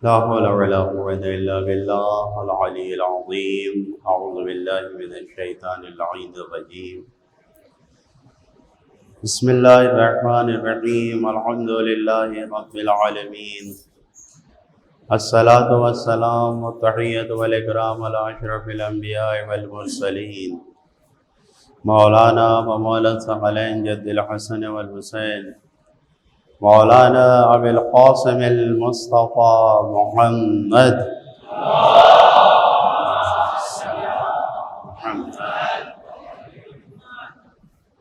لا حول ولا قوة إلا بالله العلي العظيم. أعوذ بالله من الشيطان اللعين الرجيم. بسم الله الرحمن الرحيم. الحمد لله رب العالمين. الصلاة والسلام والتحية والإكرام على أشرف الأنبياء والمرسلين مولانا ومولا الثقلين جد الحسن والحسين مولانا أبي القاسم المصطفى محمد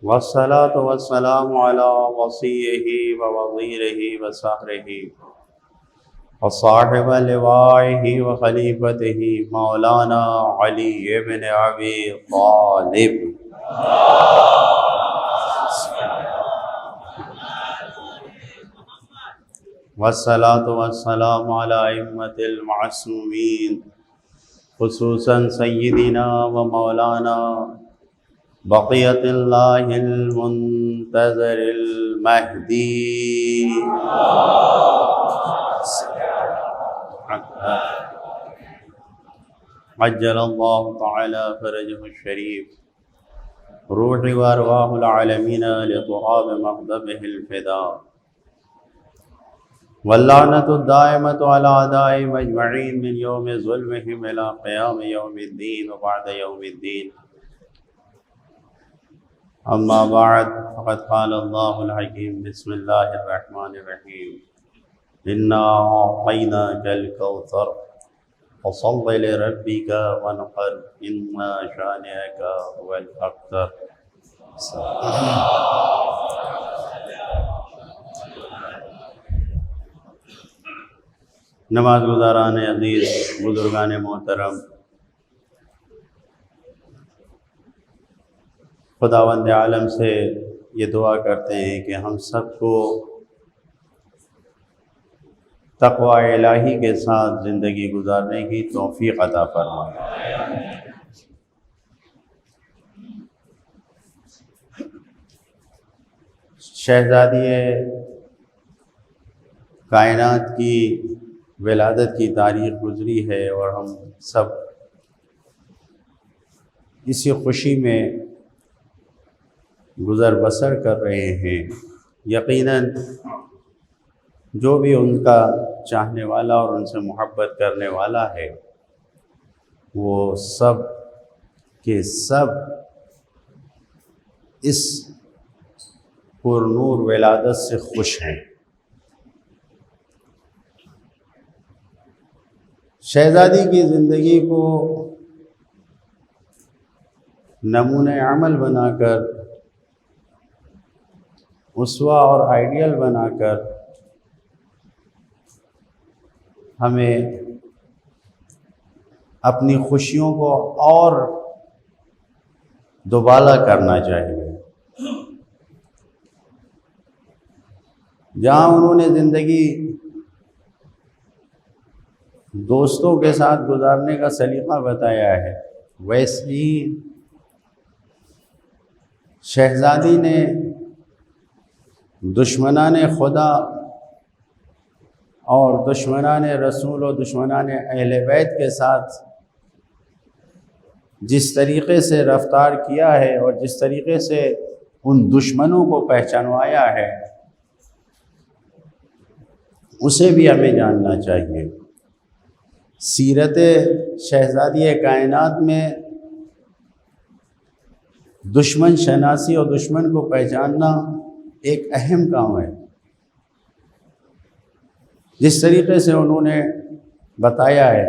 والصلاة والسلام على وصيه ووزيره وسهره وصاحب لوائه وخليفته مولانا علي بن أبي طالب والصلاة والسلام على أئمة المعصومين خصوصا سيدنا ومولانا بقية الله المنتظر المهدي عجل الله تعالى فرجه الشريف روح وأرواح العالمين لتراب مغضبه الفداء واللعنة الدائمة على أعدائهم أجمعين من يوم ظلمهم إلى قيام يوم الدين وبعد يوم الدين. أما بعد فقد قال الله الحكيم بسم الله الرحمن الرحيم إنا أعطيناك الكوثر فصل لربك وانحر إن شانئك هو الأبتر. نماز گزاران عزیز، بزرگان محترم، خداوند عالم سے یہ دعا کرتے ہیں کہ ہم سب کو تقوی الہی کے ساتھ زندگی گزارنے کی توفیق عطا فرمائے. شہزادی کائنات کی ولادت کی تاریخ گزری ہے اور ہم سب اسی خوشی میں گزر بسر کر رہے ہیں. یقیناً جو بھی ان کا چاہنے والا اور ان سے محبت کرنے والا ہے وہ سب کے سب اس پر نور ولادت سے خوش ہیں. شہزادی کی زندگی کو نمونہ عمل بنا کر، اسوہ اور آئیڈیل بنا کر ہمیں اپنی خوشیوں کو اور دوبالا کرنا چاہیے. جہاں انہوں نے زندگی دوستوں کے ساتھ گزارنے کا سلیقہ بتایا ہے، ویسے ہی شہزادی نے دشمنان خدا اور دشمنان رسول و دشمنان اہل بیت کے ساتھ جس طریقے سے رفتار کیا ہے اور جس طریقے سے ان دشمنوں کو پہچانوایا ہے اسے بھی ہمیں جاننا چاہیے. سیرت شہزادی کائنات میں دشمن شناسی اور دشمن کو پہچاننا ایک اہم کام ہے. جس طریقے سے انہوں نے بتایا ہے،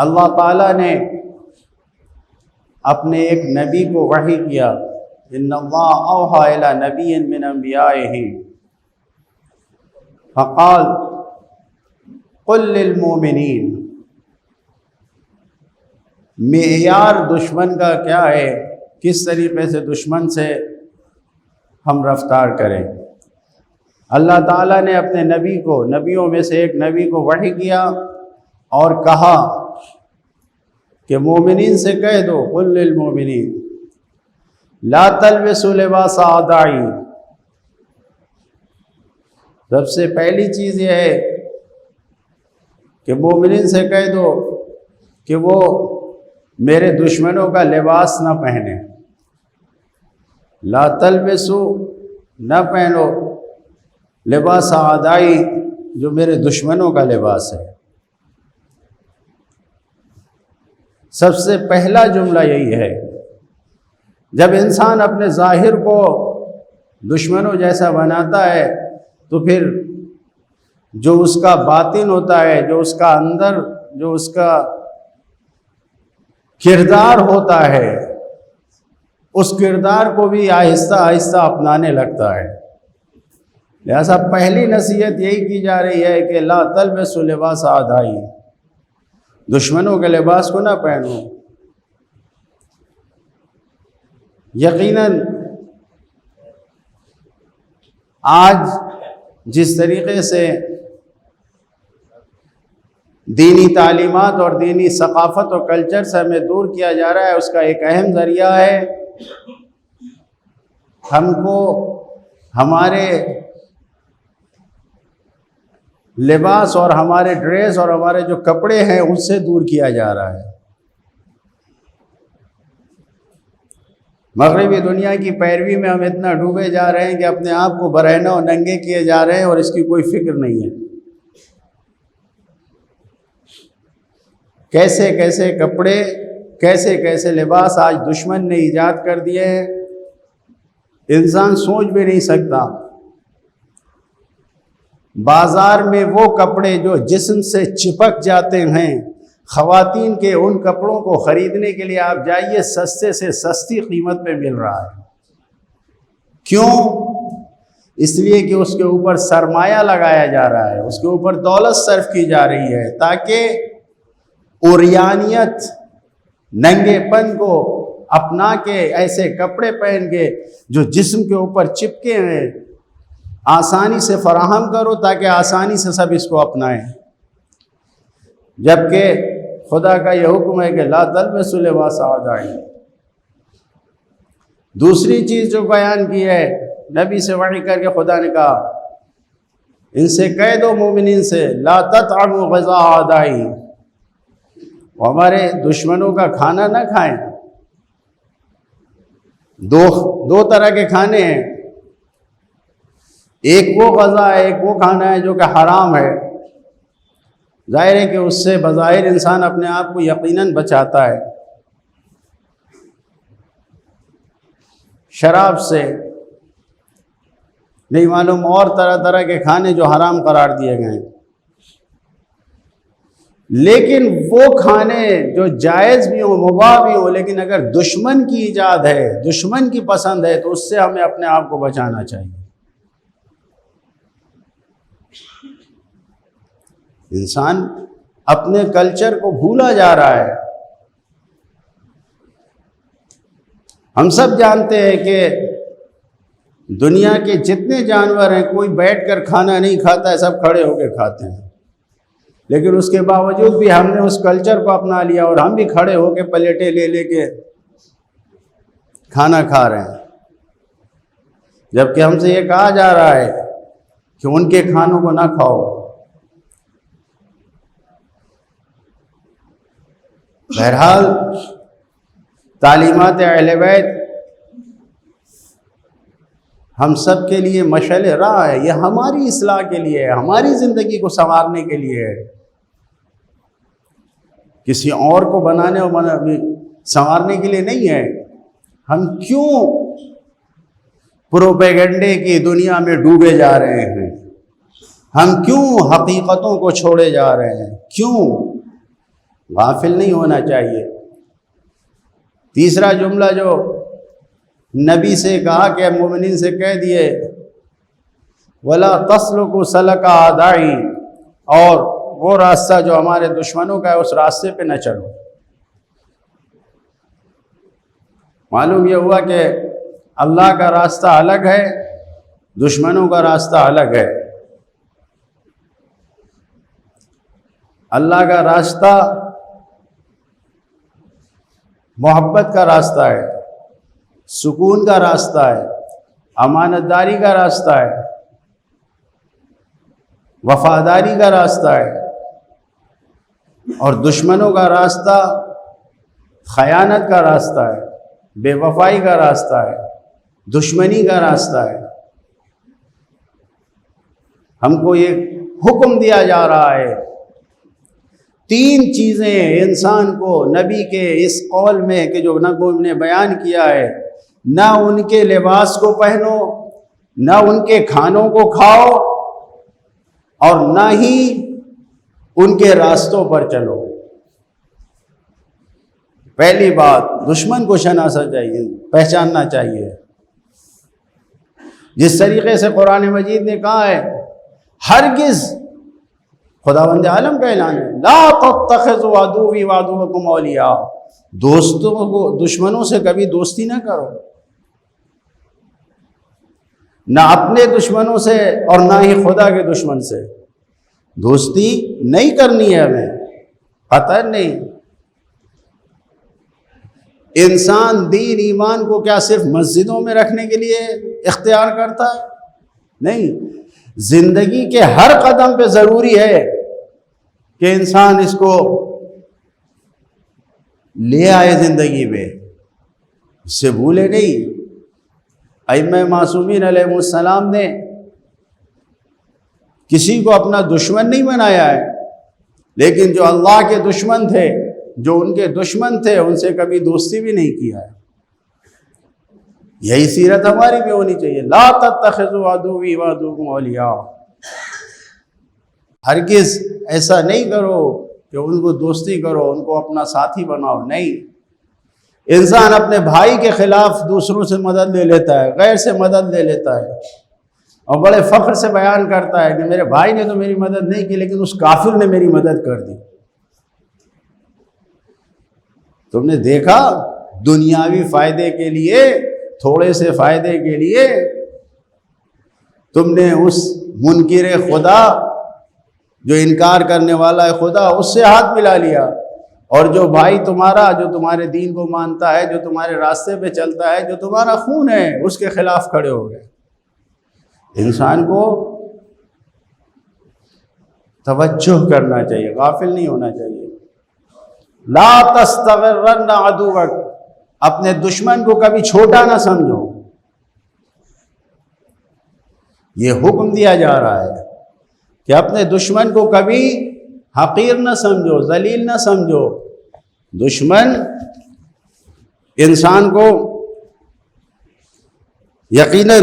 اللہ تعالیٰ نے اپنے ایک نبی کو وحی کیا، ان اللہ اوحی الی نبی من انبیائہ فقال قل للمؤمنین. معیار دشمن کا کیا ہے، کس طریقے سے دشمن سے ہم رفتار کریں. اللہ تعالیٰ نے اپنے نبی کو، نبیوں میں سے ایک نبی کو وحی کیا اور کہا کہ مومنین سے کہہ دو، قل للمؤمنین لا تلبسوا لباس اعدائی، سب سے پہلی چیز یہ ہے کہ مومنین سے کہہ دو کہ وہ میرے دشمنوں کا لباس نہ پہنے. لا تلبسو، نہ پہنو لباس اعدائی، جو میرے دشمنوں کا لباس ہے. سب سے پہلا جملہ یہی ہے. جب انسان اپنے ظاہر کو دشمنوں جیسا بناتا ہے تو پھر جو اس کا باطن ہوتا ہے، جو اس کا اندر، جو اس کا کردار ہوتا ہے، اس کردار کو بھی آہستہ آہستہ اپنانے لگتا ہے. لہذا پہلی نصیحت یہی کی جا رہی ہے کہ لا تلبسوا لباس اعدائی، دشمنوں کے لباس کو نہ پہنو. یقیناً آج جس طریقے سے دینی تعلیمات اور دینی ثقافت اور کلچر سے ہمیں دور کیا جا رہا ہے، اس کا ایک اہم ذریعہ ہے ہم کو ہمارے لباس اور ہمارے ڈریس اور ہمارے جو کپڑے ہیں اس سے دور کیا جا رہا ہے. مغربی دنیا کی پیروی میں ہم اتنا ڈوبے جا رہے ہیں کہ اپنے آپ کو برہنہ اور ننگے کیے جا رہے ہیں اور اس کی کوئی فکر نہیں ہے. کیسے کیسے کپڑے، کیسے کیسے لباس آج دشمن نے ایجاد کر دیے ہیں، انسان سوچ بھی نہیں سکتا. بازار میں وہ کپڑے جو جسم سے چپک جاتے ہیں، خواتین کے ان کپڑوں کو خریدنے کے لیے آپ جائیے، سستے سے سستی قیمت پہ مل رہا ہے. کیوں؟ اس لیے کہ اس کے اوپر سرمایہ لگایا جا رہا ہے، اس کے اوپر دولت صرف کی جا رہی ہے تاکہ عریانیت، ننگے پن کو اپنا کے ایسے کپڑے پہن کے جو جسم کے اوپر چپکے ہیں آسانی سے فراہم کرو تاکہ آسانی سے سب اس کو اپنائیں. جبکہ خدا کا یہ حکم ہے کہ لا تلبسوا لباس اعدائی. دوسری چیز جو بیان کی ہے نبی سے وحی کر کے خدا نے کہا، ان سے کہہ دو مومنین سے لا تطعموا غذاء اعدائی، ہمارے دشمنوں کا کھانا نہ کھائیں. دو طرح کے کھانے ہیں، ایک وہ غذا ہے، ایک وہ کھانا ہے جو کہ حرام ہے. ظاہر ہے کہ اس سے بظاہر انسان اپنے آپ کو یقیناً بچاتا ہے. شراب سے نہیں معلوم اور طرح طرح کے کھانے جو حرام قرار دیے گئے ہیں. لیکن وہ کھانے جو جائز بھی ہوں، مباح بھی ہوں، لیکن اگر دشمن کی ایجاد ہے، دشمن کی پسند ہے تو اس سے ہمیں اپنے آپ کو بچانا چاہیے. انسان اپنے کلچر کو بھولا جا رہا ہے. ہم سب جانتے ہیں کہ دنیا کے جتنے جانور ہیں کوئی بیٹھ کر کھانا نہیں کھاتا ہے، سب کھڑے ہو کے کھاتے ہیں. لیکن اس کے باوجود بھی ہم نے اس کلچر کو اپنا لیا اور ہم بھی کھڑے ہو کے پلیٹیں لے لے کے کھانا کھا رہے ہیں، جبکہ ہم سے یہ کہا جا رہا ہے کہ ان کے کھانوں کو نہ کھاؤ. بہرحال تعلیمات اہل بیت ہم سب کے لیے مشعل راہ ہے. یہ ہماری اصلاح کے لیے ہے، ہماری زندگی کو سنوارنے کے لیے ہے، کسی اور کو بنانے اور سنوارنے کے لیے نہیں ہے. ہم کیوں پروپیگنڈے کی دنیا میں ڈوبے جا رہے ہیں؟ ہم کیوں حقیقتوں کو چھوڑے جا رہے ہیں؟ کیوں؟ غافل نہیں ہونا چاہیے. تیسرا جملہ جو نبی سے کہا کہ مومنین سے کہہ دیے وَلَا تَسْلُكُوا سَلَكَ أَعْدَائِي، اور وہ راستہ جو ہمارے دشمنوں کا ہے اس راستے پہ نہ چلو. معلوم یہ ہوا کہ اللہ کا راستہ الگ ہے، دشمنوں کا راستہ الگ ہے. اللہ کا راستہ محبت کا راستہ ہے، سکون کا راستہ ہے، امانت داری کا راستہ ہے. وفاداری کا راستہ ہے، اور دشمنوں کا راستہ خیانت کا راستہ ہے، بے وفائی کا راستہ ہے، دشمنی کا راستہ ہے۔ ہم کو یہ حکم دیا جا رہا ہے، 3 چیزیں انسان کو نبی کے اس قول میں کہ جو نبی نے بیان کیا ہے، نہ ان کے لباس کو پہنو، نہ ان کے کھانوں کو کھاؤ، اور نہ ہی ان کے راستوں پر چلو۔ پہلی بات، دشمن کو شناسا چاہیے، پہچاننا چاہیے۔ جس طریقے سے قرآن مجید نے کہا ہے، ہرگز، خداوند عالم کا اعلان ہے، لا تتخذوا عدوی وعدوکم اولیاء، دوستوں کو، دشمنوں سے کبھی دوستی نہ کرو، نہ اپنے دشمنوں سے اور نہ ہی خدا کے دشمن سے دوستی نہیں کرنی ہے ہمیں، قطعاً نہیں۔ انسان دین ایمان کو کیا صرف مسجدوں میں رکھنے کے لیے اختیار کرتا ہے؟ نہیں، زندگی کے ہر قدم پہ ضروری ہے کہ انسان اس کو لے آئے زندگی میں، اس سے بھولے نہیں۔ ائمہ معصومین علیہ السلام نے کسی کو اپنا دشمن نہیں بنایا ہے، لیکن جو اللہ کے دشمن تھے، جو ان کے دشمن تھے، ان سے کبھی دوستی بھی نہیں کیا ہے۔ یہی سیرت ہماری بھی ہونی چاہیے، لا تتخذوا عدوی وعدوکم اولیاء، ہرگز ایسا نہیں کرو کہ ان کو دوستی کرو، ان کو اپنا ساتھی بناؤ، نہیں۔ انسان اپنے بھائی کے خلاف دوسروں سے مدد لے لیتا ہے، غیر سے مدد لے لیتا ہے، اور بڑے فخر سے بیان کرتا ہے کہ میرے بھائی نے تو میری مدد نہیں کی، لیکن اس کافر نے میری مدد کر دی۔ تم نے دیکھا، دنیاوی فائدے کے لیے، تھوڑے سے فائدے کے لیے تم نے اس منکر خدا، جو انکار کرنے والا ہے خدا، اس سے ہاتھ ملا لیا، اور جو بھائی تمہارا، جو تمہارے دین کو مانتا ہے، جو تمہارے راستے پہ چلتا ہے، جو تمہارا خون ہے، اس کے خلاف کھڑے ہو گئے۔ انسان کو توجہ کرنا چاہیے، غافل نہیں ہونا چاہیے۔ لا تستغرن عدوک، اپنے دشمن کو کبھی چھوٹا نہ سمجھو۔ یہ حکم دیا جا رہا ہے کہ اپنے دشمن کو کبھی حقیر نہ سمجھو، ذلیل نہ سمجھو۔ دشمن انسان کو یقیناً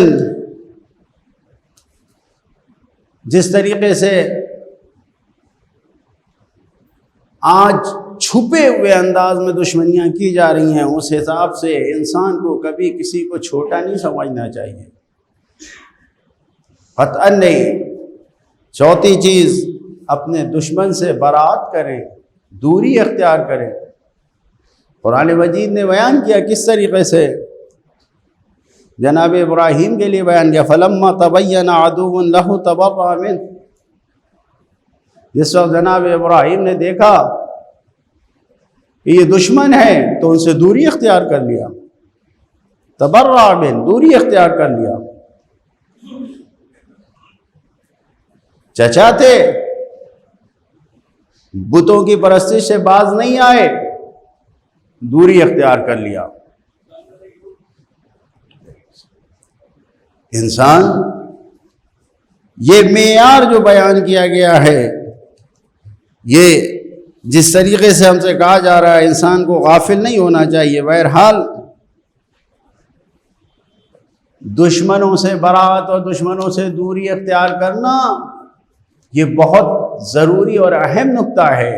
جس طریقے سے آج چھپے ہوئے انداز میں دشمنیاں کی جا رہی ہیں، اس حساب سے انسان کو کبھی کسی کو چھوٹا نہیں سمجھنا چاہیے، قطعاً نہیں۔ چوتھی چیز، اپنے دشمن سے برات کریں، دوری اختیار کریں۔ قرآن مجید نے بیان کیا کس طریقے سے، جناب ابراہیم کے لیے بیان کیا، فَلَمَّا تَبَيَّنَ عَدُوٌّ لَهُ تَبَرَّأَ مِنْهُ، جس وقت جناب ابراہیم نے دیکھا کہ یہ دشمن ہے تو ان سے دوری اختیار کر لیا، تبرأ منہ، دوری اختیار کر لیا۔ چچا تھے، بتوں کی پرستش سے باز نہیں آئے، دوری اختیار کر لیا۔ انسان، یہ معیار جو بیان کیا گیا ہے، یہ جس طریقے سے ہم سے کہا جا رہا ہے، انسان کو غافل نہیں ہونا چاہیے۔ بہرحال دشمنوں سے برات اور دشمنوں سے دوری اختیار کرنا یہ بہت ضروری اور اہم نکتہ ہے،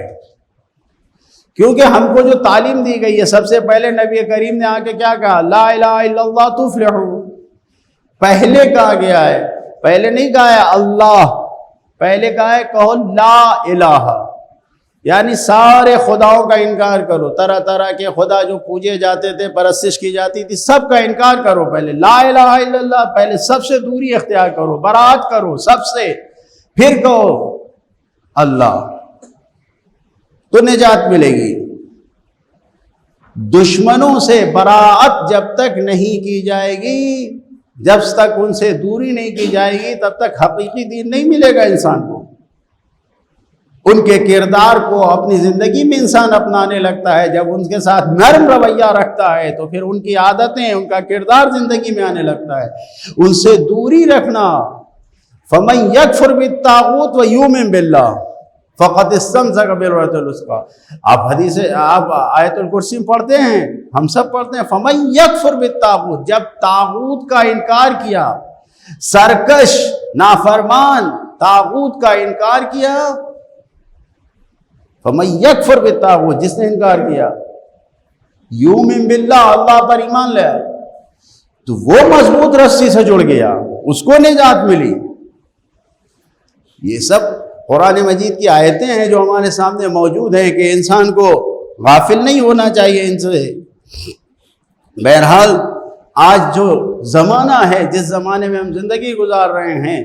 کیونکہ ہم کو جو تعلیم دی گئی ہے، سب سے پہلے نبی کریم نے آ کے کیا کہا، لا الہ الا اللہ تفلحوا، پہلے کہا گیا ہے، پہلے نہیں کہا ہے اللہ، پہلے کہا ہے کہو لا الہ، یعنی سارے خداؤں کا انکار کرو، طرح طرح کے خدا جو پوجے جاتے تھے، پرستش کی جاتی تھی، سب کا انکار کرو، پہلے لا الہ الا اللہ، پہلے سب سے دوری اختیار کرو، برات کرو سب سے، پھر کہو اللہ، تو نجات ملے گی۔ دشمنوں سے براعت جب تک نہیں کی جائے گی، جب تک ان سے دوری نہیں کی جائے گی، تب تک حقیقی دین نہیں ملے گا انسان کو۔ ان کے کردار کو اپنی زندگی میں انسان اپنانے لگتا ہے، جب ان کے ساتھ نرم رویہ رکھتا ہے تو پھر ان کی عادتیں، ان کا کردار زندگی میں آنے لگتا ہے۔ ان سے دوری رکھنا، فَمَن يَكْفُرْ بِالطَّاغُوتِ وَيُؤْمِن بِاللَّهِ فَقَدِ اسْتَمْسَكَ بِالْعُرْوَةِ الْوُثْقَىٰ۔ آپ آیت الکرسی پڑھتے ہیں، ہم سب پڑھتے ہیں، فَمَن يَكْفُرْ بِالطَّاغُوتِ، جب طاغوت کا انکار کیا، سرکش نافرمان طاغوت کا انکار کیا، فَمَن يَكْفُرْ بِالطَّاغُوتِ، جس نے انکار کیا، یؤمن باللہ، اللہ پر ایمان لے، تو وہ مضبوط رسی سے جڑ گیا، اس کو نجات ملی۔ یہ سب قرآن مجید کی آیتیں ہیں جو ہمارے سامنے موجود ہیں کہ انسان کو غافل نہیں ہونا چاہیے ان سے۔ بہرحال آج جو زمانہ ہے، جس زمانے میں ہم زندگی گزار رہے ہیں،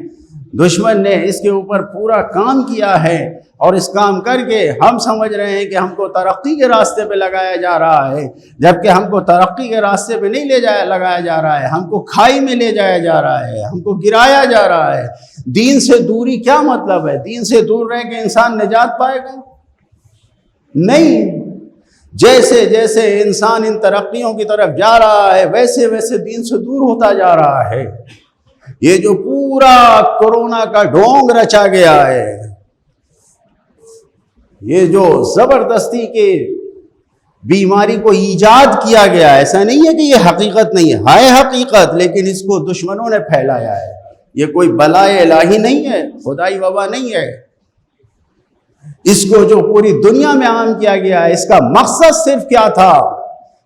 دشمن نے اس کے اوپر پورا کام کیا ہے، اور اس کام کر کے ہم سمجھ رہے ہیں کہ ہم کو ترقی کے راستے پہ لگایا جا رہا ہے، جبکہ ہم کو ترقی کے راستے پہ نہیں لگایا جا رہا ہے، ہم کو کھائی میں لے جایا جا رہا ہے، ہم کو گرایا جا رہا ہے۔ دین سے دوری کیا مطلب ہے؟ دین سے دور رہ کے انسان نجات پائے گا؟ نہیں۔ جیسے جیسے انسان ان ترقیوں کی طرف جا رہا ہے، ویسے ویسے دین سے دور ہوتا جا رہا ہے۔ یہ جو پورا کورونا کا ڈھونگ رچا گیا ہے، یہ جو زبردستی کے بیماری کو ایجاد کیا گیا ہے، ایسا نہیں ہے کہ یہ حقیقت نہیں ہے حقیقت، لیکن اس کو دشمنوں نے پھیلایا ہے۔ یہ کوئی بلائے الہی نہیں ہے، خدائی وبا نہیں ہے۔ اس کو جو پوری دنیا میں عام کیا گیا ہے، اس کا مقصد صرف کیا تھا؟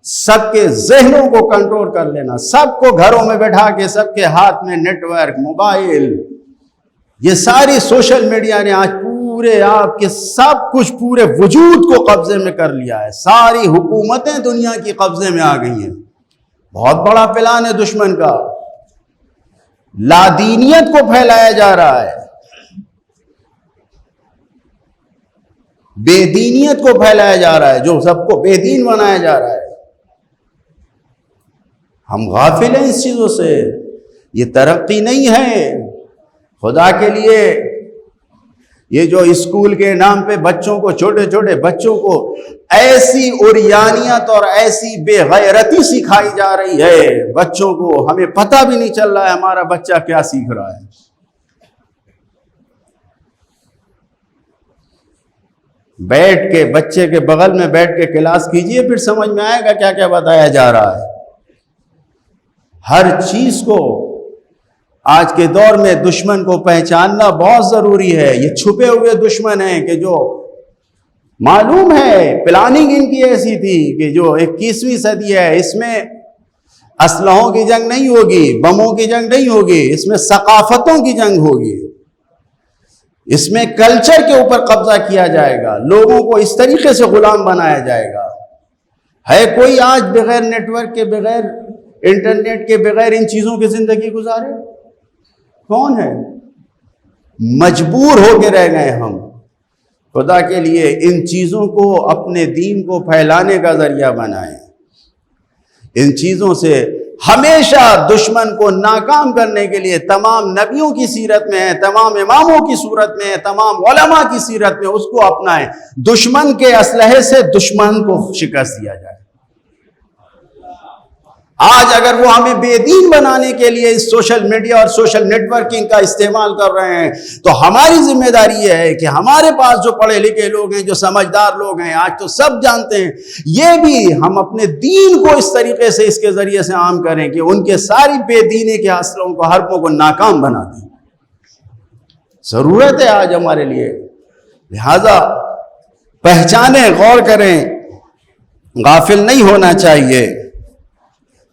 سب کے ذہنوں کو کنٹرول کر لینا، سب کو گھروں میں بیٹھا کے، سب کے ہاتھ میں نیٹ ورک، موبائل، یہ ساری سوشل میڈیا نے آج پورے آپ کے سب کچھ، پورے وجود کو قبضے میں کر لیا ہے۔ ساری حکومتیں دنیا کی قبضے میں آ گئی ہیں۔ بہت بڑا پلان ہے دشمن کا۔ لادینیت کو پھیلایا جا رہا ہے، بے دینیت کو پھیلایا جا رہا ہے، جو سب کو بے دین بنایا جا رہا ہے۔ ہم غافل ہیں اس چیزوں سے۔ یہ ترقی نہیں ہے۔ خدا کے لیے یہ جو اسکول کے نام پہ بچوں کو، چھوٹے چھوٹے بچوں کو ایسی عریانیت اور ایسی بے غیرتی سکھائی جا رہی ہے، بچوں کو ہمیں پتہ بھی نہیں چل رہا ہے ہمارا بچہ کیا سیکھ رہا ہے۔ بیٹھ کے بچے کے بغل میں بیٹھ کے کلاس کیجئے، پھر سمجھ میں آئے گا کیا کیا بتایا جا رہا ہے۔ ہر چیز کو آج کے دور میں دشمن کو پہچاننا بہت ضروری ہے۔ یہ چھپے ہوئے دشمن ہیں کہ جو معلوم ہے، پلاننگ ان کی ایسی تھی کہ جو 21ویں صدی ہے، اس میں اسلحوں کی جنگ نہیں ہوگی، بموں کی جنگ نہیں ہوگی، اس میں ثقافتوں کی جنگ ہوگی، اس میں کلچر کے اوپر قبضہ کیا جائے گا، لوگوں کو اس طریقے سے غلام بنایا جائے گا۔ ہے کوئی آج بغیر نیٹ ورک کے، بغیر انٹرنیٹ کے، بغیر ان چیزوں کی زندگی گزارے؟ کون ہے؟ مجبور ہو کے رہ گئے ہم۔ خدا کے لیے ان چیزوں کو اپنے دین کو پھیلانے کا ذریعہ بنائیں۔ ان چیزوں سے ہمیشہ دشمن کو ناکام کرنے کے لیے تمام نبیوں کی سیرت میں ہے، تمام اماموں کی صورت میں ہے، تمام علماء کی سیرت میں، اس کو اپنائیں۔ دشمن کے اسلحے سے دشمن کو شکست دیا جائے۔ آج اگر وہ ہمیں بے دین بنانے کے لیے اس سوشل میڈیا اور سوشل نیٹ ورکنگ کا استعمال کر رہے ہیں، تو ہماری ذمہ داری یہ ہے کہ ہمارے پاس جو پڑھے لکھے لوگ ہیں، جو سمجھدار لوگ ہیں، آج تو سب جانتے ہیں، یہ بھی ہم اپنے دین کو اس طریقے سے، اس کے ذریعے سے عام کریں کہ ان کے ساری بے دینی کے حاصلوں کو، حربوں کو ناکام بنا دیں۔ ضرورت ہے آج ہمارے لیے، لہذا پہچانیں، غور کریں، غافل نہیں ہونا چاہیے۔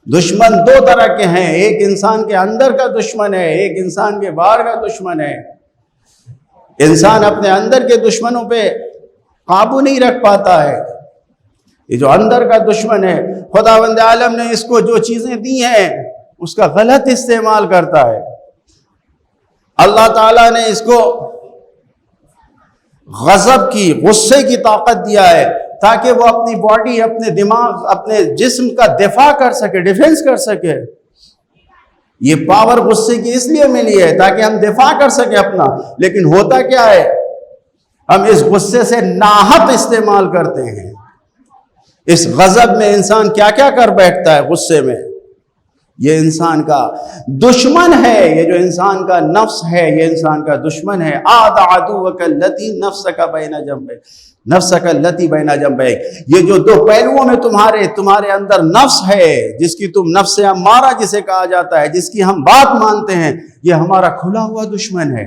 دشمن دو طرح کے ہیں، ایک انسان کے اندر کا دشمن ہے، ایک انسان کے باہر کا دشمن ہے۔ انسان اپنے اندر کے دشمنوں پہ قابو نہیں رکھ پاتا ہے۔ یہ جو اندر کا دشمن ہے، خداوند عالم نے اس کو جو چیزیں دی ہیں اس کا غلط استعمال کرتا ہے۔ اللہ تعالیٰ نے اس کو غضب کی، غصے کی طاقت دیا ہے تاکہ وہ اپنی باڈی، اپنے دماغ، اپنے جسم کا دفاع کر سکے، ڈیفنس کر سکے۔ یہ پاور غصے کی اس لیے ملی ہے تاکہ ہم دفاع کر سکیں اپنا۔ لیکن ہوتا کیا ہے؟ ہم اس غصے سے ناحق استعمال کرتے ہیں. اس غضب میں انسان کیا کیا کر بیٹھتا ہے غصے میں. یہ انسان کا دشمن ہے. یہ جو انسان کا نفس ہے یہ انسان کا دشمن ہے. عاد عدوک الذی نفسک التی بین جنبیک. یہ جو دو پہلوؤں میں تمہارے اندر نفس ہے، جس کی تم نفس امارہ جسے کہا جاتا ہے، جس کی ہم بات مانتے ہیں، یہ ہمارا کھلا ہوا دشمن ہے.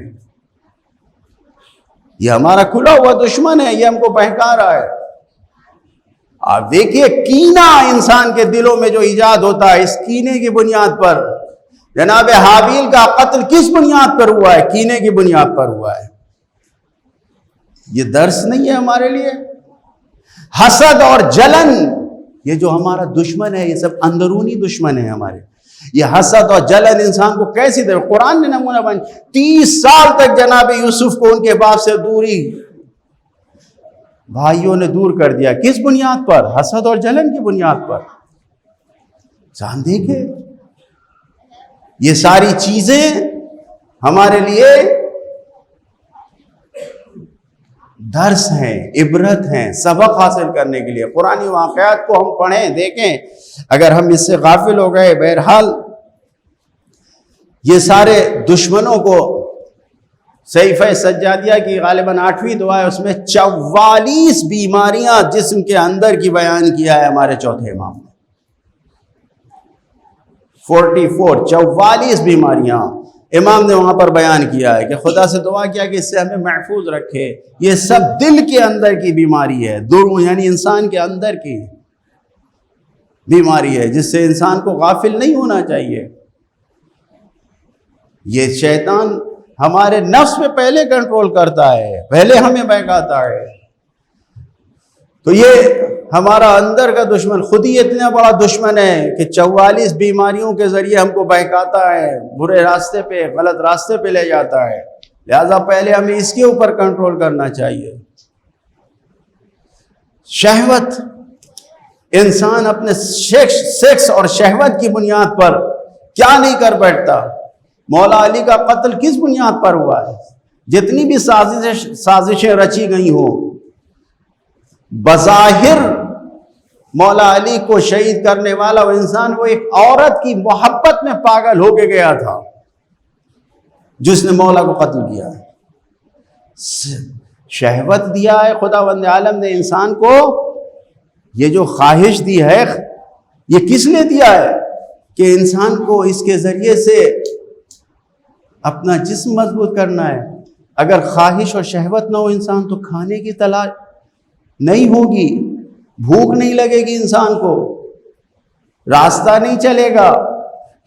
یہ ہمارا کھلا ہوا دشمن ہے. یہ ہم کو بہکا رہا ہے. آپ دیکھیے کینہ انسان کے دلوں میں جو ایجاد ہوتا ہے، اس کینے کی بنیاد پر جناب حابیل کا قتل کس بنیاد پر ہوا ہے؟ کینے کی بنیاد پر ہوا ہے. یہ درس نہیں ہے ہمارے لیے؟ حسد اور جلن یہ جو ہمارا دشمن ہے، یہ سب اندرونی دشمن ہے ہمارے. یہ حسد اور جلن انسان کو کیسی دے؟ قرآن نے نمونہ بن 30 سال تک جناب یوسف کو ان کے باپ سے دوری بھائیوں نے دور کر دیا. کس بنیاد پر؟ حسد اور جلن کی بنیاد پر. جان دیکھے یہ ساری چیزیں ہمارے لیے درس ہیں، عبرت ہیں، سبق حاصل کرنے کے لیے. قرآنی واقعات کو ہم پڑھیں، دیکھیں. اگر ہم اس سے غافل ہو گئے، بہرحال یہ سارے دشمنوں کو صحیفہ سجادیہ کی غالباً 8ویں دعا ہے، اس میں 44 بیماریاں جسم کے اندر کی بیان کیا ہے ہمارے چوتھے امام نے. 44 بیماریاں امام نے وہاں پر بیان کیا ہے کہ خدا سے دعا کیا کہ اس سے ہمیں محفوظ رکھے. یہ سب دل کے اندر کی بیماری ہے، یعنی انسان کے اندر کی بیماری ہے، جس سے انسان کو غافل نہیں ہونا چاہیے. یہ شیطان ہمارے نفس پہ پہلے کنٹرول کرتا ہے، پہلے ہمیں بہکاتا ہے. تو یہ ہمارا اندر کا دشمن خود ہی اتنا بڑا دشمن ہے کہ 44 بیماریوں کے ذریعے ہم کو بہکاتا ہے، برے راستے پہ، غلط راستے پہ لے جاتا ہے. لہذا پہلے ہمیں اس کے اوپر کنٹرول کرنا چاہیے. شہوت، انسان اپنے سیکس اور شہوت کی بنیاد پر کیا نہیں کر بیٹھتا. مولا علی کا قتل کس بنیاد پر ہوا ہے؟ جتنی بھی سازشیں رچی گئی ہوں، بظاہر مولا علی کو شہید کرنے والا وہ انسان وہ ایک عورت کی محبت میں پاگل ہو کے گیا تھا جس نے مولا کو قتل کیا ہے. شہوت دیا ہے خداوند عالم نے انسان کو. یہ جو خواہش دی ہے یہ کس نے دیا ہے؟ کہ انسان کو اس کے ذریعے سے اپنا جسم مضبوط کرنا ہے. اگر خواہش اور شہوت نہ ہو انسان تو کھانے کی تلاش نہیں ہوگی، بھوک نہیں لگے گی، انسان کو راستہ نہیں چلے گا،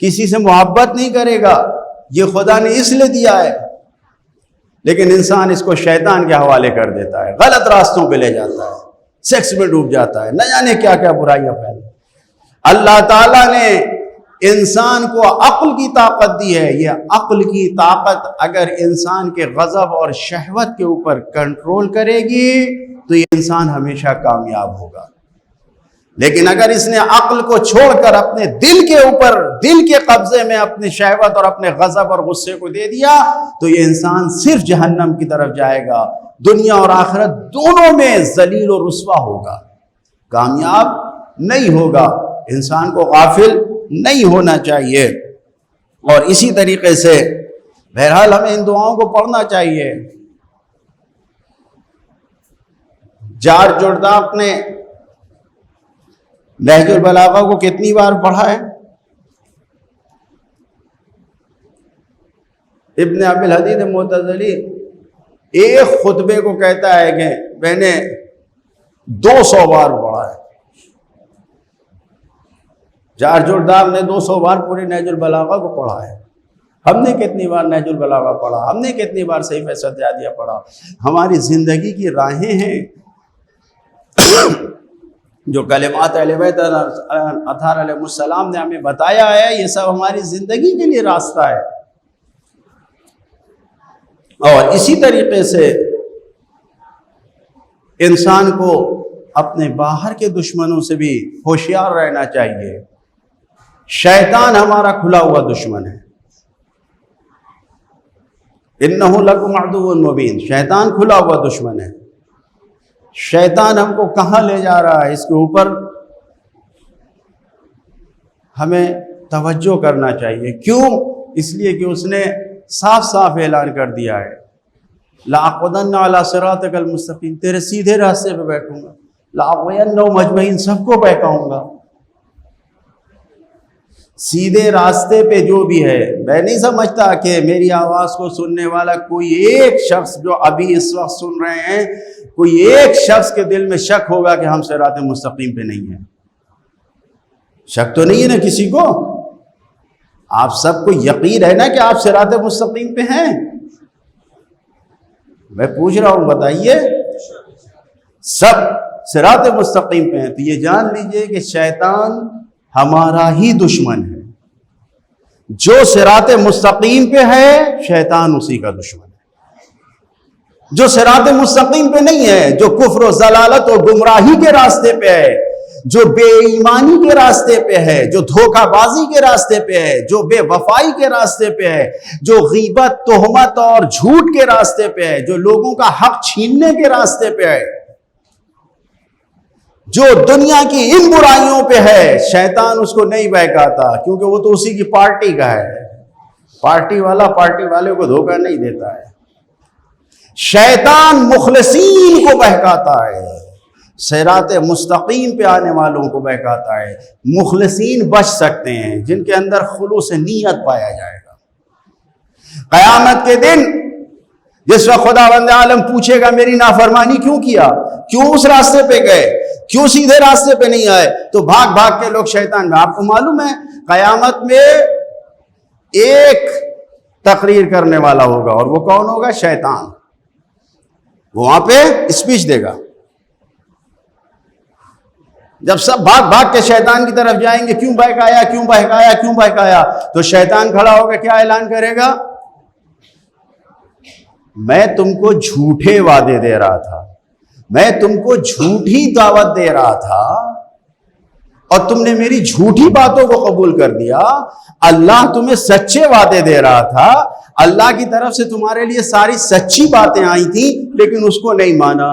کسی سے محبت نہیں کرے گا. یہ خدا نے اس لیے دیا ہے، لیکن انسان اس کو شیطان کے حوالے کر دیتا ہے، غلط راستوں پہ لے جاتا ہے، سیکس میں ڈوب جاتا ہے، نہ جانے کیا کیا برائیاں پھیل. اللہ تعالیٰ نے انسان کو عقل کی طاقت دی ہے. یہ عقل کی طاقت اگر انسان کے غضب اور شہوت کے اوپر کنٹرول کرے گی تو یہ انسان ہمیشہ کامیاب ہوگا. لیکن اگر اس نے عقل کو چھوڑ کر اپنے دل کے اوپر، دل کے قبضے میں اپنی شہوت اور اپنے غضب اور غصے کو دے دیا تو یہ انسان صرف جہنم کی طرف جائے گا. دنیا اور آخرت دونوں میں ذلیل و رسوا ہوگا، کامیاب نہیں ہوگا. انسان کو غافل نہیں ہونا چاہیے. اور اسی طریقے سے بہرحال ہمیں ان دعاؤں کو پڑھنا چاہیے. جارج جورداق نے نہج البلاغہ کو کتنی بار پڑھا ہے؟ ابن ابی الحدید معتزلی ایک خطبے کو کہتا ہے کہ میں نے 200 بار پڑھا ہے. جارج جورداق نے 200 بار پوری نہج البلاغہ کو پڑھا ہے. ہم نے کتنی بار نہج البلاغہ پڑھا؟ ہم نے کتنی بار صحیفہ سجادیہ پڑھا؟ ہماری زندگی کی راہیں ہیں جو کلمات اہل بیت اطہار علیہ السلام نے ہمیں بتایا ہے، یہ سب ہماری زندگی کے لیے راستہ ہے. اور اسی طریقے سے انسان کو اپنے باہر کے دشمنوں سے بھی ہوشیار رہنا چاہیے. شیطان ہمارا کھلا ہوا دشمن ہے. انہ لکم عدو مبین، شیطان کھلا ہوا دشمن ہے۔ شیطان ہم کو کہاں لے جا رہا ہے، اس کے اوپر ہمیں توجہ کرنا چاہیے۔ کیوں؟ اس لیے کہ اس نے صاف صاف اعلان کر دیا ہے لَأَقْعُدَنَّ عَلَىٰ صِرَاطِكَ الْمُسْتَقِيمِ، تیرے سیدھے راستے پہ بیٹھوں گا، لَأَغْوِيَنَّهُمْ أَجْمَعِينَ، سب کو بہکاؤں گا۔ سیدھے راستے پہ جو بھی ہے، میں نہیں سمجھتا کہ میری آواز کو سننے والا کوئی ایک شخص جو ابھی اس وقت سن رہے ہیں، کوئی ایک شخص کے دل میں شک ہوگا کہ ہم صراط مستقیم پہ نہیں ہیں۔ شک تو نہیں ہے نا کسی کو؟ آپ سب کو یقین ہے نا کہ آپ صراط مستقیم پہ ہیں؟ میں پوچھ رہا ہوں، بتائیے۔ سب صراط مستقیم پہ ہیں، تو یہ جان لیجئے کہ شیطان ہمارا ہی دشمن ہے۔ جو صراط مستقیم پہ ہے شیطان اسی کا دشمن ہے۔ جو صراط مستقیم پہ نہیں ہے، جو کفر و ضلالت و گمراہی کے راستے پہ ہے، جو بے ایمانی کے راستے پہ ہے، جو دھوکہ بازی کے راستے پہ ہے، جو بے وفائی کے راستے پہ ہے، جو غیبت، تہمت اور جھوٹ کے راستے پہ ہے، جو لوگوں کا حق چھیننے کے راستے پہ ہے، جو دنیا کی ان برائیوں پہ ہے، شیطان اس کو نہیں بہکاتا، کیونکہ وہ تو اسی کی پارٹی کا ہے۔ پارٹی والا پارٹی والے کو دھوکہ نہیں دیتا ہے۔ شیطان مخلصین کو بہکاتا ہے، صراط مستقیم پہ آنے والوں کو بہکاتا ہے۔ مخلصین بچ سکتے ہیں جن کے اندر خلوص نیت پایا جائے گا۔ قیامت کے دن جس وقت خداوند عالم پوچھے گا میری نافرمانی کیوں کیا، کیوں اس راستے پہ گئے، کیوں سیدھے راستے پہ نہیں آئے، تو بھاگ بھاگ کے لوگ شیطان میں۔ آپ کو معلوم ہے قیامت میں ایک تقریر کرنے والا ہوگا، اور وہ کون ہوگا؟ شیطان۔ وہ وہاں پہ اسپیچ دے گا۔ جب سب بھاگ بھاگ کے شیطان کی طرف جائیں گے، کیوں بہکایا، کیوں بہکایا، کیوں بہکایا، تو شیطان کھڑا ہو کے کیا اعلان کرے گا؟ میں تم کو جھوٹے وعدے دے رہا تھا، میں تم کو جھوٹی دعوت دے رہا تھا، اور تم نے میری جھوٹی باتوں کو قبول کر دیا۔ اللہ تمہیں سچے وعدے دے رہا تھا، اللہ کی طرف سے تمہارے لیے ساری سچی باتیں آئی تھیں، لیکن اس کو نہیں مانا۔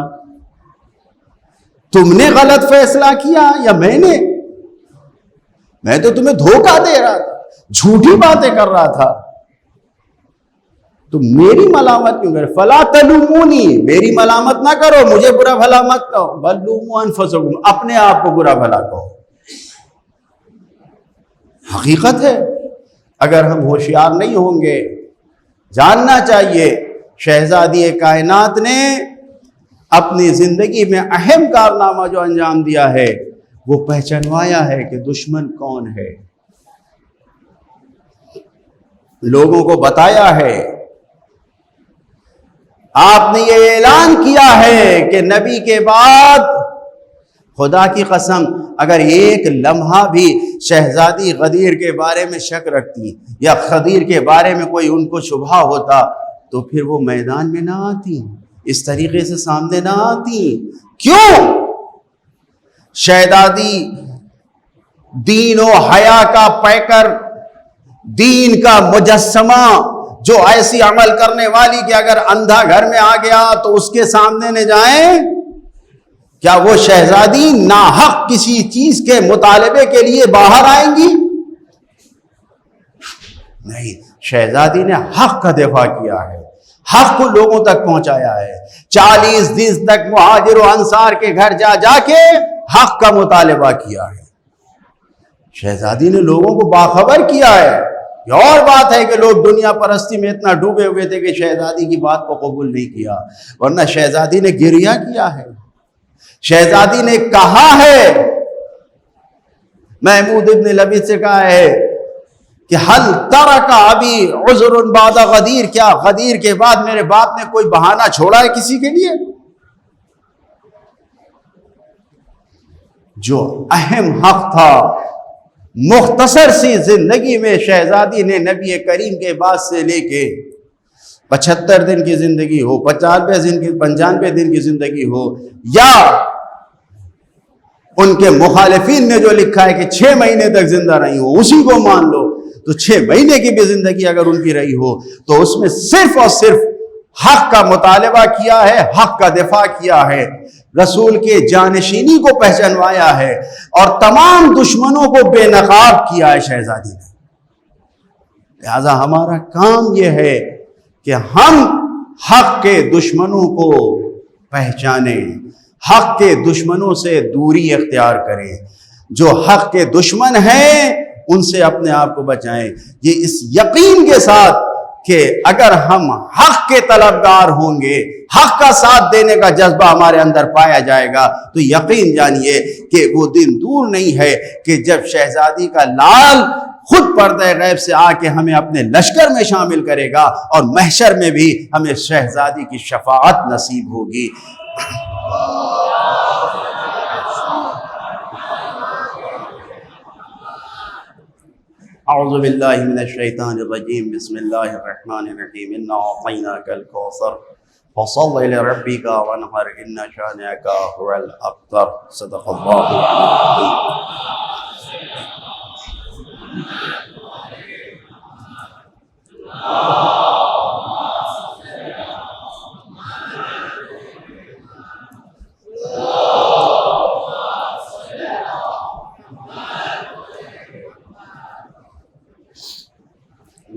تم نے غلط فیصلہ کیا یا میں تو تمہیں دھوکہ دے رہا تھا، جھوٹی باتیں کر رہا تھا، تو میری ملامت کیوں کرے؟ فلا تلومونی، میری ملامت نہ کرو، مجھے برا بھلا مت کہو، بل لوموا انفسکم، اپنے آپ کو برا بھلا کہو۔ حقیقت ہے، اگر ہم ہوشیار نہیں ہوں گے، جاننا چاہیے شہزادی کائنات نے اپنی زندگی میں اہم کارنامہ جو انجام دیا ہے، وہ پہچانوایا ہے کہ دشمن کون ہے، لوگوں کو بتایا ہے۔ آپ نے یہ اعلان کیا ہے کہ نبی کے بعد خدا کی قسم اگر ایک لمحہ بھی شہزادی غدیر کے بارے میں شک رکھتی یا خدیر کے بارے میں کوئی ان کو شبہ ہوتا تو پھر وہ میدان میں نہ آتی، اس طریقے سے سامنے نہ آتی۔ کیوں؟ شہزادی دین و حیا کا پیکر، دین کا مجسمہ، جو ایسی عمل کرنے والی کہ اگر اندھا گھر میں آ گیا تو اس کے سامنے نہ جائیں، کیا وہ شہزادی ناحق کسی چیز کے مطالبے کے لیے باہر آئیں گی؟ نہیں، شہزادی نے حق کا دفاع کیا ہے، حق کو لوگوں تک پہنچایا ہے۔ 40 دن تک مہاجر و انصار کے گھر جا جا کے حق کا مطالبہ کیا ہے۔ شہزادی نے لوگوں کو باخبر کیا ہے۔ یہ اور بات ہے کہ لوگ دنیا پرستی میں اتنا ڈوبے ہوئے تھے کہ شہزادی کی بات کو قبول نہیں کیا، ورنہ شہزادی نے گریہ کیا ہے، شہزادی نے کہا ہے، محمود ابن لبید سے کہا ہے کہ حل ترک ابی عذر بعد غدیر، کیا غدیر کے بعد میرے باپ نے کوئی بہانہ چھوڑا ہے کسی کے لیے؟ جو اہم حق تھا مختصر سی زندگی میں شہزادی نے نبی کریم کے بعد سے لے کے 75 دن کی زندگی ہو، 95 دن کی زندگی ہو، یا ان کے مخالفین نے جو لکھا ہے کہ 6 مہینے تک زندہ رہی ہو، اسی کو مان لو، تو تو 6 مہینے کی بھی زندگی اگر ان کی رہی ہو تو اس میں صرف اور صرف حق کا مطالبہ کیا ہے، حق کا دفاع کیا ہے، رسول کے جانشینی کو پہچانوایا ہے اور تمام دشمنوں کو بے نقاب کیا ہے شہزادی نے۔ لہذا ہمارا کام یہ ہے کہ ہم حق کے دشمنوں کو پہچانیں، حق کے دشمنوں سے دوری اختیار کریں، جو حق کے دشمن ہیں ان سے اپنے آپ کو بچائیں، یہ اس یقین کے ساتھ کہ اگر ہم حق کے طلبگار ہوں گے، حق کا ساتھ دینے کا جذبہ ہمارے اندر پایا جائے گا تو یقین جانیے کہ وہ دن دور نہیں ہے کہ جب شہزادی کا لال خود پردہ غیب سے آ کے ہمیں اپنے لشکر میں شامل کرے گا اور محشر میں بھی ہمیں شہزادی کی شفاعت نصیب ہوگی۔ اعوذ باللہ من الشیطان الرجیم، بسم اللہ الرحمن الرحیم، انا اعطیناک الکوثر فصل لربک وانحر ان شانئک هو الابتر، صدق اللہ العظیم۔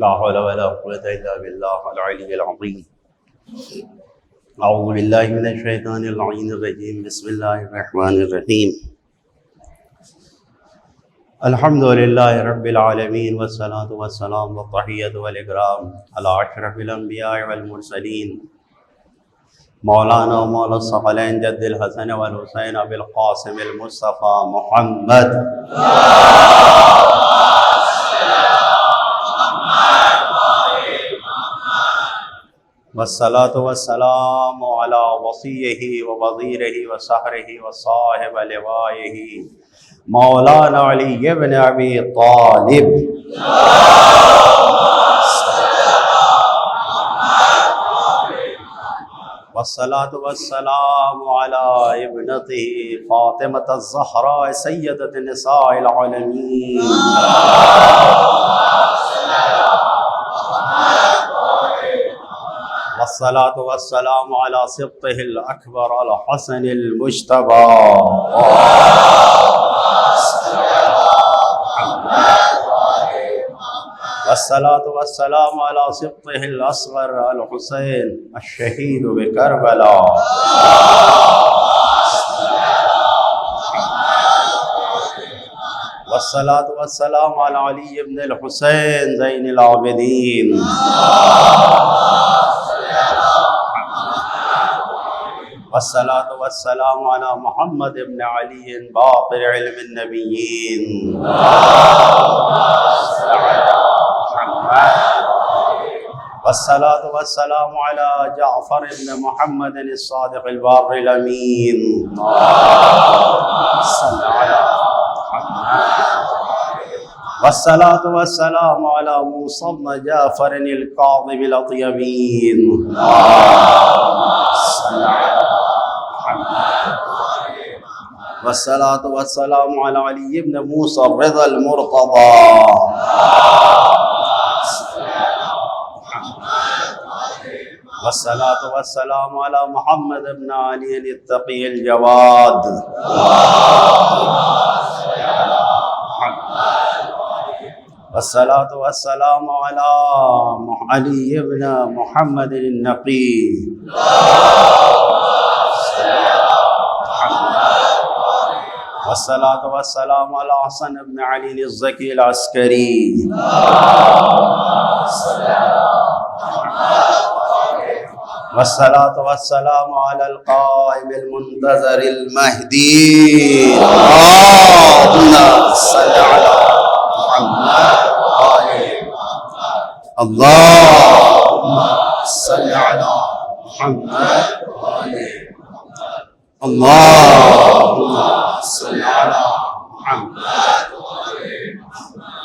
لا حول ولا قوة إلا بالله العلي العظيم۔ أعوذ بالله من الشيطان اللعين الرجيم، بسم الله الرحمن الرحيم۔ الحمد لله رب العالمين، والصلاة والسلام والتحية والإكرام على أشرف الأنبياء والمرسلين، مولانا ومولا الثقلين جد الحسن والحسين أبي القاسم المصطفى محمد، والصلاة والسلام على وصيه ووزيره وسحره وصاحب لوائه مولانا علي بن أبي طالب، والصلاة والسلام على ابنته فاطمة الزهراء سيدة نساء العالمين، والصلاة والسلام على سبطه الأكبر الحسن المجتبى، والصلاة والسلام على سبطه الأصغر الحسين الشهيد بكربلاء، والصلاة والسلام على علي بن الحسين زين العابدين، والصلاة والسلام على محمد بن علي باقر علم النبيين، والصلاة والسلام على جعفر بن محمد الصادق البار الأمين، والصلاة والسلام على موسى بن جعفر الكاظم الأطيبين، والصلاة والسلام على علي بن موسى الرضا المرتضى، والصلاة والسلام على محمد بن علي التقي الجواد، والصلاة والسلام على علي بن محمد النقي، والصلاة والسلام على حسن بن علي الزكي العسكري، والصلاة والسلام على القائم المنتظر المهدي، اللهم صل على محمد، اللهم صل على محمد، اللهم صل على محمد،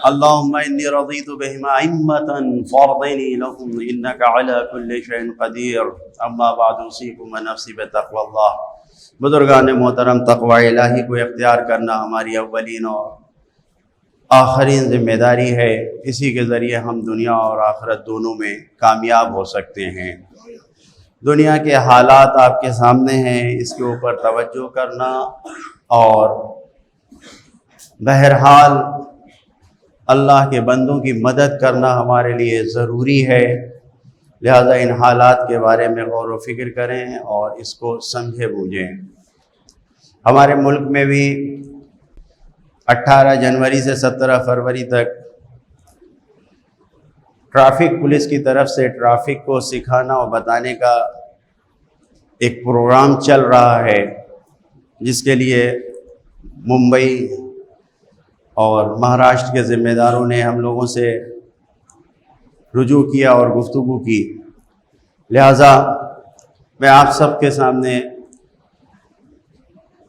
اللهم إني رضيت بهما أئمة فارضني لهم إنك على كل شيء قدير، اما بعد اوصيكم ونفسي بتقوى الله۔ بزرگان محترم، تقوی الہی کو اختیار کرنا ہماری اولین اور آخرین ذمہ داری ہے، اسی کے ذریعے ہم دنیا اور آخرت دونوں میں کامیاب ہو سکتے ہیں۔ دنیا کے حالات آپ کے سامنے ہیں، اس کے اوپر توجہ کرنا اور بہرحال اللہ کے بندوں کی مدد کرنا ہمارے لیے ضروری ہے، لہذا ان حالات کے بارے میں غور و فکر کریں اور اس کو سمجھے بوجھیں۔ ہمارے ملک میں بھی 18 جنوری سے 17 فروری تک ٹریفک پولیس کی طرف سے ٹریفک کو سکھانا اور بتانے کا ایک پروگرام چل رہا ہے، جس کے لیے ممبئی اور مہاراشٹر کے ذمہ داروں نے ہم لوگوں سے رجوع کیا اور گفتگو کی۔ لہٰذا میں آپ سب کے سامنے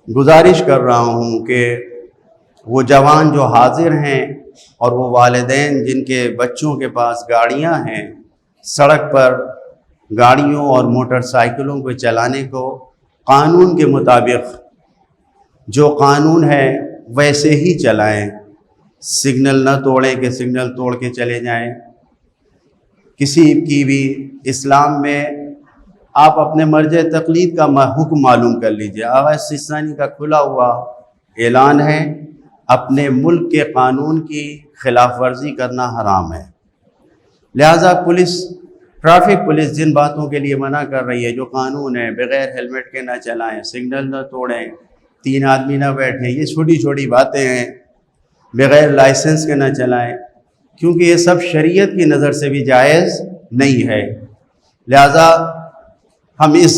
گزارش کر رہا ہوں کہ وہ جوان جو حاضر ہیں اور وہ والدین جن کے بچوں کے پاس گاڑیاں ہیں، سڑک پر گاڑیوں اور موٹر سائیکلوں کو چلانے کو قانون کے مطابق جو قانون ہے ویسے ہی چلائیں، سگنل نہ توڑیں کہ سگنل توڑ کے چلے جائیں۔ کسی کی بھی اسلام میں آپ اپنے مرجع تقلید کا حکم معلوم کر لیجئے۔ آغا سیستانی کا کھلا ہوا اعلان ہے، اپنے ملک کے قانون کی خلاف ورزی کرنا حرام ہے۔ لہٰذا ٹریفک پولیس جن باتوں کے لیے منع کر رہی ہے، جو قانون ہے، بغیر ہیلمٹ کے نہ چلائیں، سگنل نہ توڑیں، 3 آدمی نہ بیٹھیں، یہ چھوٹی چھوٹی باتیں ہیں، بغیر لائسنس کے نہ چلائیں، کیونکہ یہ سب شریعت کی نظر سے بھی جائز نہیں ہے۔ لہٰذا ہم اس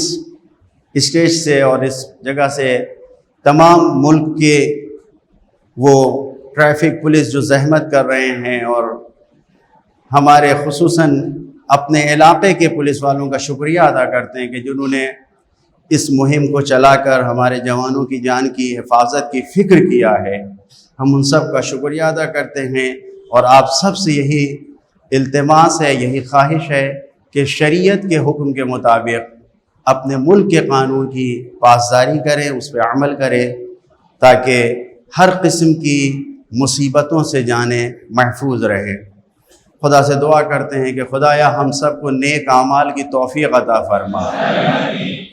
اسٹیج سے اور اس جگہ سے تمام ملک کے وہ ٹریفک پولیس جو زحمت کر رہے ہیں اور ہمارے خصوصاً اپنے علاقے کے پولیس والوں کا شکریہ ادا کرتے ہیں کہ جنہوں نے اس مہم کو چلا کر ہمارے جوانوں کی جان کی حفاظت کی فکر کیا ہے، ہم ان سب کا شکریہ ادا کرتے ہیں۔ اور آپ سب سے یہی التماس ہے، یہی خواہش ہے کہ شریعت کے حکم کے مطابق اپنے ملک کے قانون کی پاسداری کریں، اس پہ عمل کریں، تاکہ ہر قسم کی مصیبتوں سے جانیں محفوظ رہیں۔ خدا سے دعا کرتے ہیں کہ خدایا ہم سب کو نیک اعمال کی توفیق عطا فرما،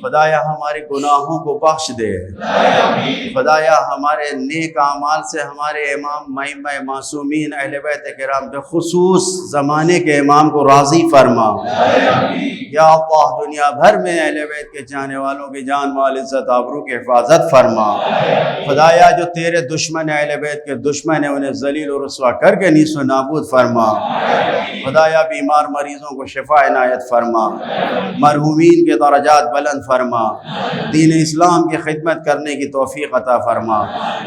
خدایا ہمارے گناہوں کو بخش دے، خدایا ہمارے نیک اعمال سے ہمارے امام ائمہ معصومین اہل بیت کرام بخصوص زمانے کے امام کو راضی فرما۔ یا اللہ دنیا بھر میں اہل بیت کے چاہنے والوں کی جان مال عزت آبرو کی حفاظت فرما۔ خدایا جو تیرے دشمن اہل بیت کے دشمن ہیں انہیں ذلیل و رسوا کر کے نیست و نابود فرما۔ خدایا بیمار مریضوں کو شفا عنایت فرما، مرحومین کے درجات بلند فرما، دین اسلام کی خدمت کرنے کی توفیق عطا فرما،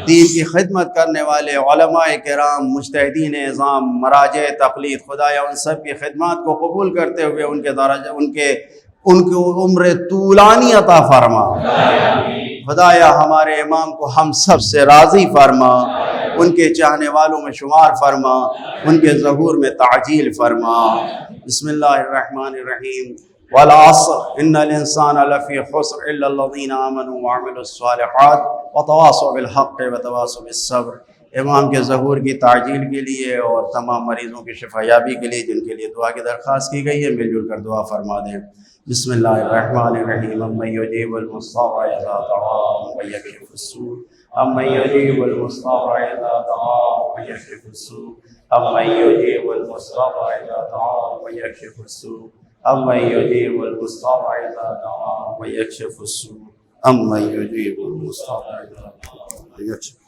دین کی خدمت کرنے والے علماء کرام، مجتہدین اعظام، مراجع تقلید، خدایا ان سب کی خدمات کو قبول کرتے ہوئے ان کے عمر طولانی عطا فرما۔ خدایا ہمارے امام کو ہم سب سے راضی فرما، ان کے چاہنے والوں میں شمار فرما، ان کے ظہور میں تعجیل فرما۔ بسم اللہ الرحمن الرحیم۔ والعصر ان الانسان لفی خسر الا الذین آمنوا وعملوا الصالحات وتواصوا بالحق وتواصوا بالصبر۔ امام کے ظہور کی تعجیل کے لیے اور تمام مریضوں کی شفا یابی کے لیے جن کے لیے دعا کی درخواست کی گئی ہے، مل جل کر دعا فرما دیں۔ بسم اللہ الرحمن الرحیم۔ امن یجیب المضطر اذا دعاه ویکشف السوء، امن یجیب المضطر اذا دعاه ویکشف السوء، امن یجیب المضطر اذا دعاه ویکشف السوء، امن یجیب المضطر اذا دعاه ویکشف السوء، امن یجیب المضطر اذا دعاه ویکشف